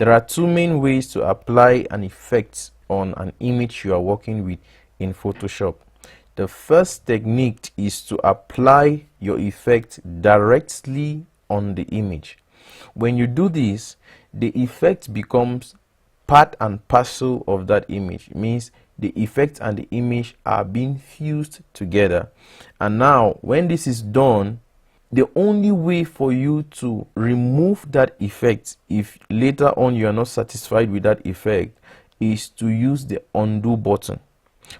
There are two main ways to apply an effect on an image you are working with in Photoshop. The first technique is to apply your effect directly on the image. When you do this, the effect becomes part and parcel of that image. It means the effect and the image are being fused together. And now when this is done, the only way for you to remove that effect, if later on you are not satisfied with that effect, is to use the undo button.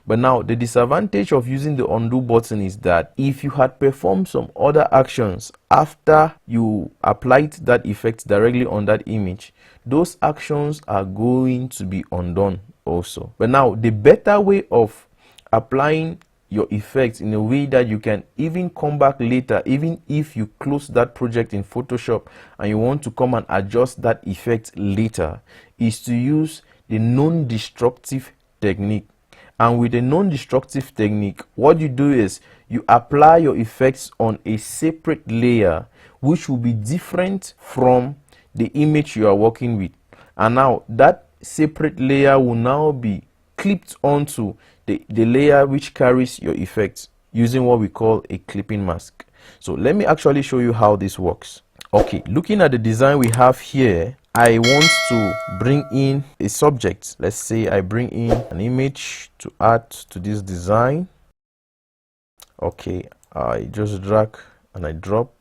But now the disadvantage of using the undo button is that if you had performed some other actions after you applied that effect directly on that image, those actions are going to be undone also. But now the better way of applying your effects in a way that you can even come back later, even if you close that project in Photoshop and you want to come and adjust that effect later, is to use the non-destructive technique. And with the non-destructive technique, what you do is you apply your effects on a separate layer which will be different from the image you are working with. And now that separate layer will now be clipped onto the layer which carries your effects using what we call a clipping mask. So let me actually show you how this works. Okay, looking at the design we have here, I want to bring in a subject. Let's say I bring in an image to add to this design. Okay, I just drag and I drop.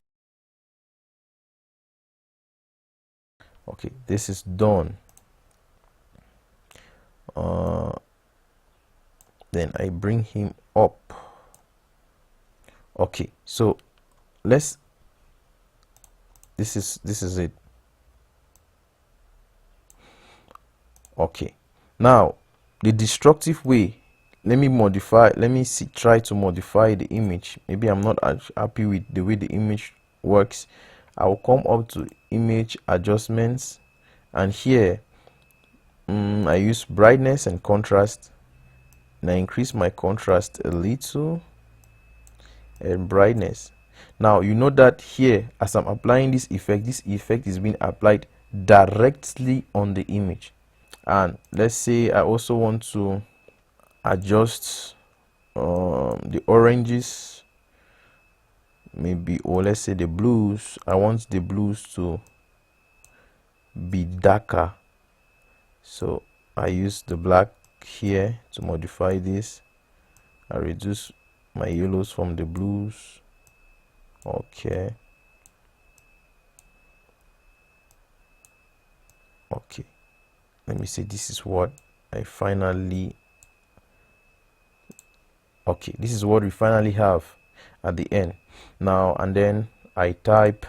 Okay, this is done. Then I bring him up. Okay, so this is it. Okay, now the destructive way, let me try to modify the image. Maybe I'm not happy with the way the image works. I will come up to image adjustments, and here I use brightness and contrast, and I increase my contrast a little and brightness. Now you know that here, as I'm applying this effect is being applied directly on the image. And let's say I also want to adjust the oranges, maybe, or let's say the blues. I want the blues to be darker, so I use the black here to modify this. I reduce my yellows from the blues. Okay, let me see, this is what I finally this is what we finally have at the end now. And then I type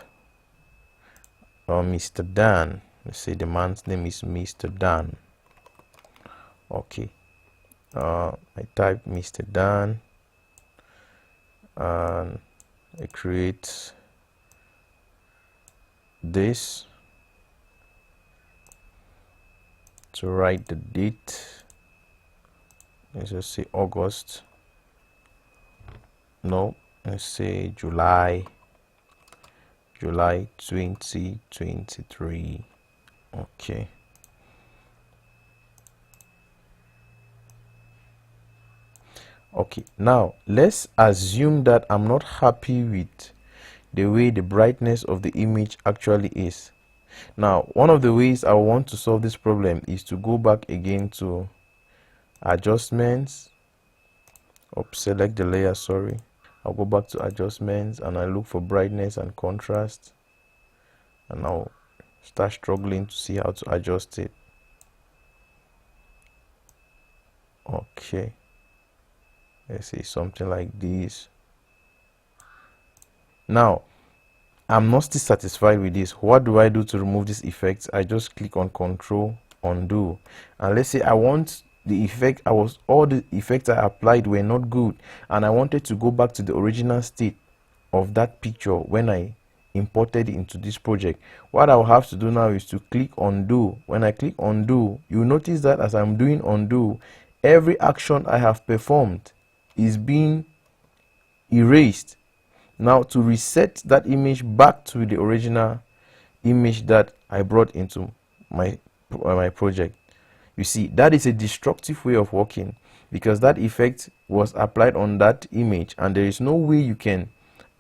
Mr. Dan. Let's say the man's name is Mr. Dan. Okay, I type Mr. Dan and I create this to write the date. Let's just say August. No, let's say July 2023. Okay, now let's assume that I'm not happy with the way the brightness of the image actually is. Now one of the ways I want to solve this problem is to go back again to adjustments, select the layer, sorry. I'll go back to adjustments and I look for brightness and contrast, and I'll start struggling to see how to adjust it. Okay, let's say something like this. Now I'm not still satisfied with this. What do I do to remove this effect? I just click on Control Undo, and let's say I want the effect, all the effects I applied were not good, and I wanted to go back to the original state of that picture when I imported it into this project. What I'll have to do now is to click undo. When I click undo, you notice that as I'm doing undo, every action I have performed is being erased. Now to reset that image back to the original image that I brought into my my project. You see, that is a destructive way of working, because that effect was applied on that image and there is no way you can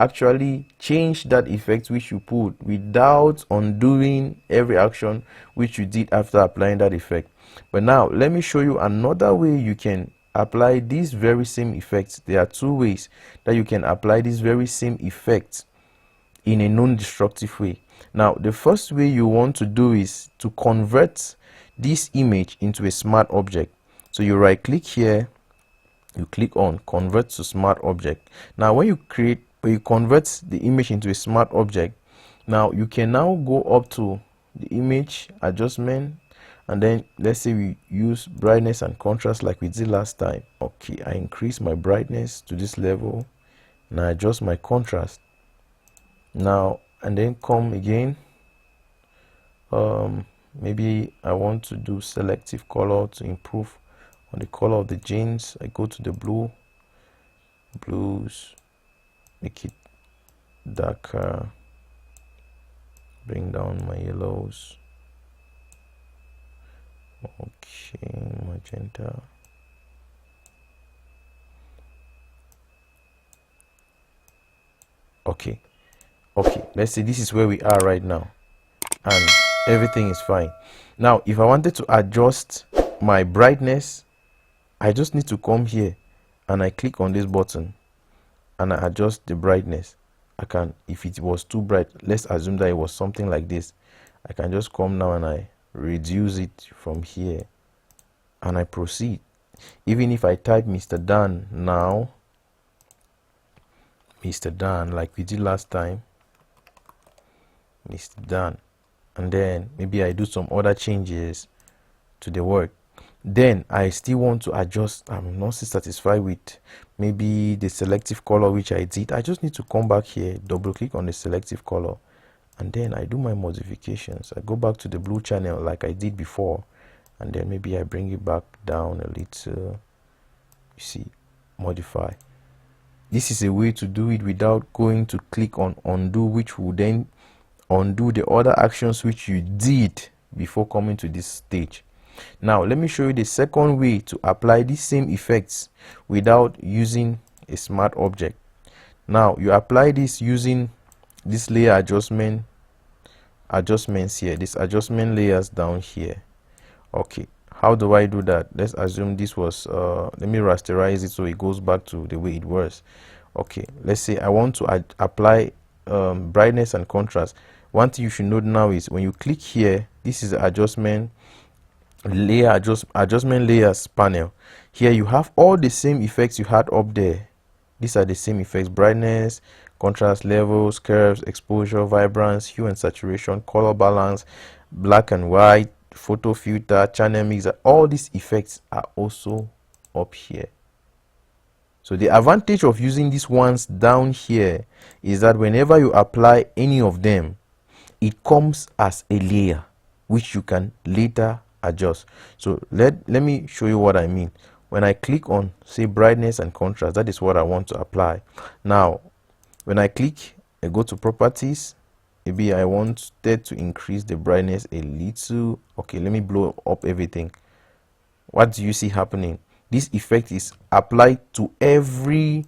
actually change that effect which you put without undoing every action which you did after applying that effect. But now let me show you another way you can apply these very same effects. There are two ways that you can apply this very same effect in a non-destructive way. Now the first way you want to do is to convert this image into a smart object. So you right click here, you click on convert to smart object. Now when you convert the image into a smart object, now you can now go up to the image adjustment, and then let's say we use brightness and contrast like we did last time. Okay, I increase my brightness to this level and I adjust my contrast now, and then come again. Maybe I want to do selective color to improve on the color of the jeans. I go to the blues, make it darker, bring down my yellows. Okay, magenta. Okay, let's say this is where we are right now and everything is fine. Now if I wanted to adjust my brightness, I just need to come here and I click on this button and I adjust the brightness. I can, if it was too bright, let's assume that it was something like this, I can just come now and I reduce it from here and I proceed. Even if I type Mr. Dan now, Mr. Dan, like we did last time, Mr. Dan, and then maybe I do some other changes to the work, then I still want to adjust, I'm not satisfied with maybe the selective color which I did, I just need to come back here, double click on the selective color, and then I do my modifications. I go back to the blue channel like I did before, and then maybe I bring it back down a little. You see, modify. This is a way to do it without going to click on undo, which will then undo the other actions which you did before coming to this stage. Now let me show you the second way to apply these same effects without using a smart object. Now you apply this using this layer adjustments here, this adjustment layers down here. Okay, how do I do that? Let's assume this was let me rasterize it so it goes back to the way it was. Okay, let's say I want to apply brightness and contrast. One thing you should note now is when you click here, this is the adjustment layers panel. Here you have all the same effects you had up there. These are the same effects: brightness, contrast levels, curves, exposure, vibrance, hue and saturation, color balance, black and white, photo filter, channel mixer. All these effects are also up here. So the advantage of using these ones down here is that whenever you apply any of them, it comes as a layer which you can later adjust. So let me show you what I mean. When I click on, say, brightness and contrast, that is what I want to apply. Now when I click, I go to properties, maybe I wanted to increase the brightness a little. Okay, let me blow up everything. What do you see happening? This effect is applied to every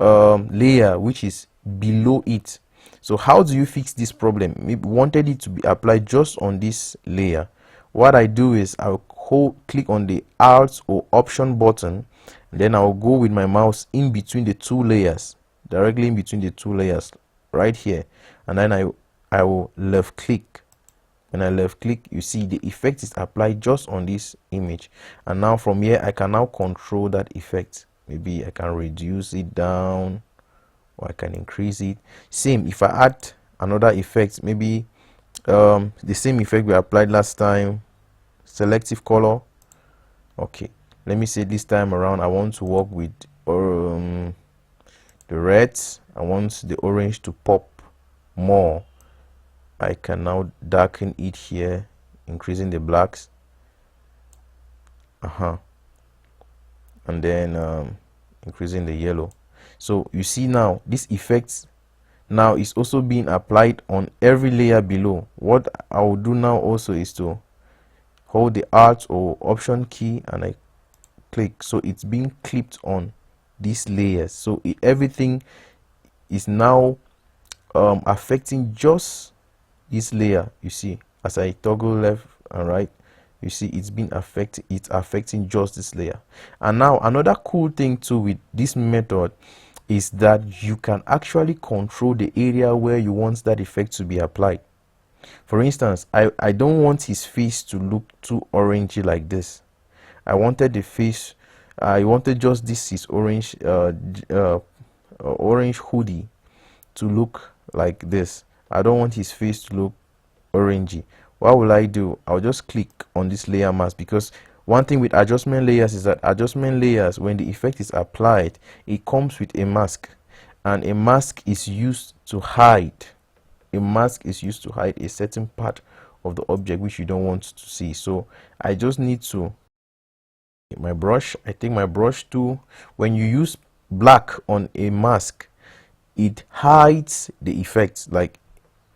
layer which is below it. So how do you fix this problem? Maybe wanted it to be applied just on this layer. What I do is I'll click on the Alt or Option button, and then I'll go with my mouse in between the two layers, directly in between the two layers right here, and then I will left click. When I left click, you see the effect is applied just on this image, and now from here I can now control that effect. Maybe I can reduce it down or I can increase it. Same if I add another effect, maybe the same effect we applied last time, selective color. Okay, let me say this time around I want to work with the reds. I want the orange to pop more. I can now darken it here, increasing the blacks, and then increasing the yellow. So you see now this effect now is also being applied on every layer below. What I will do now also is to hold the Alt or Option key and I click. So it's being clipped on these layers. So everything is now affecting just this layer. You see, as I toggle left and right, you see it's affecting just this layer. And now another cool thing too with this method is that you can actually control the area where you want that effect to be applied. For instance, I don't want his face to look too orangey like this. I wanted the face, I wanted just this his orange orange hoodie to look like this. I don't want his face to look orangey. What will I do? I'll just click on this layer mask, because one thing with adjustment layers is that adjustment layers, when the effect is applied, it comes with a mask, and a mask is used to hide a certain part of the object which you don't want to see. So I just need to my brush. I take my brush tool. When you use black on a mask, it hides the effect. Like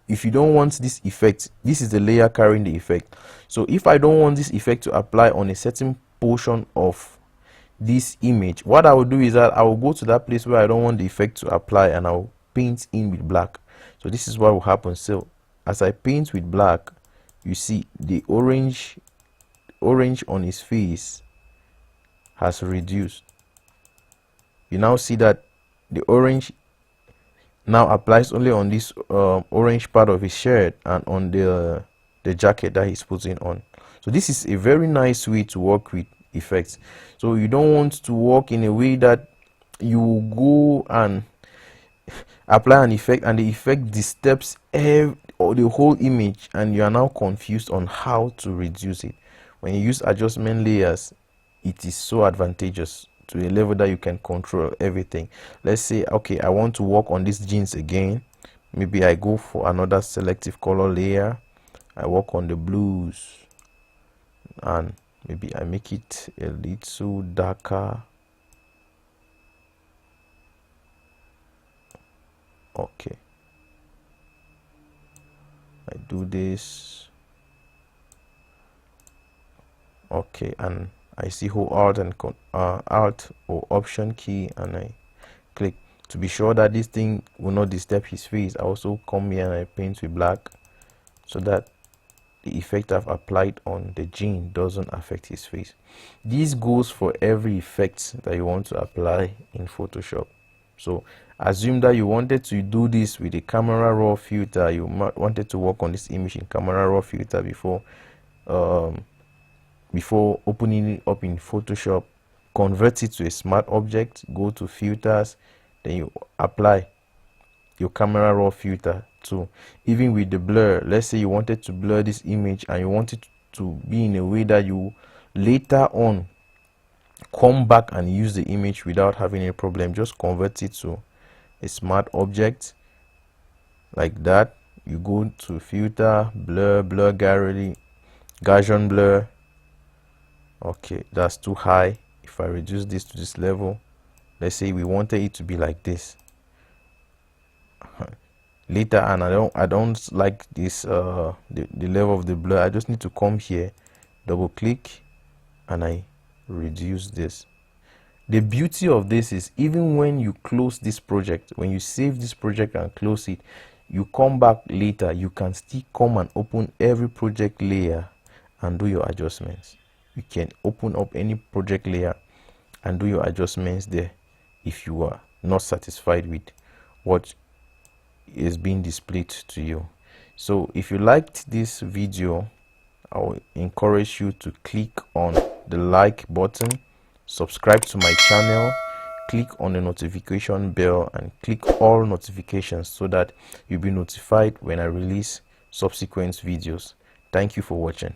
if you don't want this effect, this is the layer carrying the effect. So if I don't want this effect to apply on a certain portion of this image, what I will do is that I will go to that place where I don't want the effect to apply and I'll paint in with black. So this is what will happen. So as I paint with black, you see the orange on his face has reduced. You now see that the orange now applies only on this orange part of his shirt and on the jacket that he's putting on. So this is a very nice way to work with effects. So you don't want to work in a way that you go and apply an effect and the effect disturbs or the whole image, and you are now confused on how to reduce it. When you use adjustment layers, it is so advantageous to a level that you can control everything. Let's say, okay, I want to work on these jeans again. Maybe I go for another selective color layer. I work on the blues and maybe I make it a little darker. Okay, I do this. Okay, and I see whole Alt and Alt or Option key and I click to be sure that this thing will not disturb his face. I also come here and I paint with black so that the effect I've applied on the jean doesn't affect his face. This goes for every effect that you want to apply in Photoshop. So assume that you wanted to do this with a camera raw filter. You wanted to work on this image in camera raw filter before opening it up in Photoshop. Convert it to a smart object, go to filters, then you apply your camera raw filter too. Even with the blur, let's say you wanted to blur this image and you want it to be in a way that you later on come back and use the image without having a problem. Just convert it to a smart object like that. You go to filter, blur gallery, Gaussian blur. Okay, that's too high. If I reduce this to this level, let's say we wanted it to be like this later, and I don't like this the level of the blur. I just need to come here, double click, and I reduce this. The beauty of this is even when you close this project, when you save this project and close it, you come back later, you can still come and open every project layer and do your adjustments. You can open up any project layer and do your adjustments there if you are not satisfied with what is being displayed to you. So if you liked this video, I will encourage you to click on the like button, subscribe to my channel, click on the notification bell and click all notifications so that you'll be notified when I release subsequent videos. Thank you for watching.